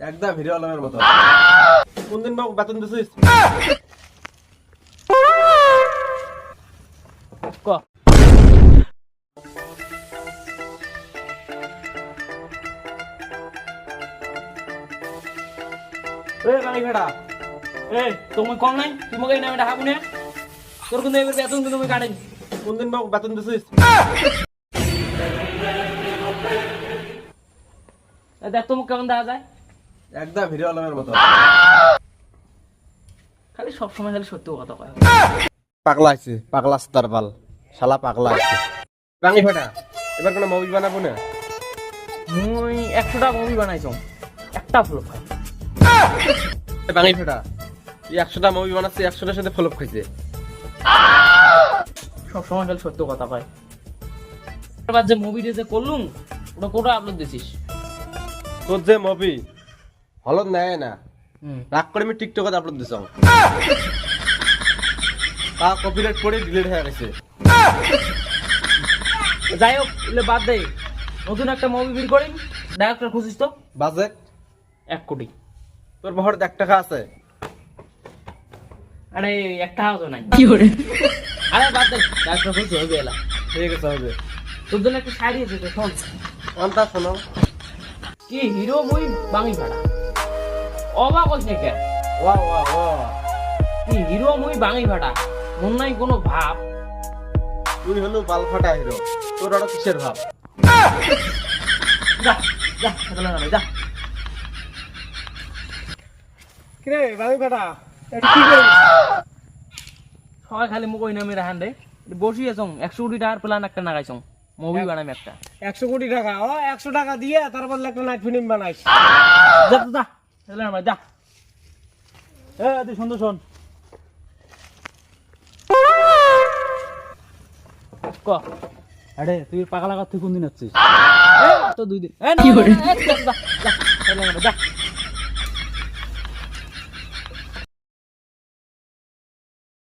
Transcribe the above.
একদম হিরো আলমের মতো। কোন দিন বাবু বেতন দিছিস? ক বাঙি ভেড়া, তুমি কম নাই তুমি এই নামে ডাকাবো না তোর কিন্তু এবার বেতন কিন্তু তুমি কাটেন। কোন দিন বাবু বেতন দিছিস? দেখ তোমাকে কেমন দেখা যায়, একদম হিরো আলমের মতো। খালি সবসময় খালি সত্য কথা কয়। পাগলা আছে, পাগলা স্টার বাল, শালা পাগলা আছে। বাঙি ভেড়া, এবার কোনো মুভি বানাবো না? মুই 100টা মুভি বানাইছো, একটা ফ্লপ খাই। বাঙি ভেড়া, তুই 100টা মুভি বানাচ্ছিস, 100টার সাথে ফ্লপ খাইছে। সবসময় খালি সত্য কথা কয়। এবার যে মুভিটা যে করলুম ওটা কোটা আপলোড দিছিস? তোর যে মুভি হলত নেয় না, হুম রাগ করে আমি টিকটকে আপলোড দিছ, তা কপিরাইট করে ডিলিট হয়ে গেছে। যাই হোক এগুলো বাদ দে, নতুন একটা মুভি বের করিম, ডাইরেক্টর খুঁজিস তো। বাজেট 1 কোটি। তোর বহর 1 টাকা আছে? আরে একটা হাউস নাই কি করে। আরে বাদ দে, ডাইরেক্টর খুঁজতে হবে এলা। ঠিক আছে, হবে। তোর জন্য একটা শাড়ি আছে তো, শোন। কোনটা শোনো? কি হিরো মুই বাঙি ভাড়া, অবাক হচ্ছে কে? ওয়া ওয়া ওয়া, কি হিরো মুই বাঙি ভাড়া, মন নাই কোনো ভাব। তুই হলো বালফাটা হিরো, তোর আরো কিসের ভাব? যা যা চলে না যা। কিরে বাঙি ফাটা, এটা কি করে? সবাই খালি মুখ ওই নামে রাহান রে, বসি আছো 100 কোটি টাকার প্ল্যান একটা নাগাইছো, মুভি বানাইম একটা। 100 কোটি টাকা, ও 100 টাকা দিয়ে তার বদলে একটা নাইট ফিল্ম বানাইস। যা যা চলে না যা। তুই সুন্দর শোন, ক আরে তুই পাগলা কথা তুই কোন দিন আসছিস? তো 2 দিন কি করে যা যা চলে না যা।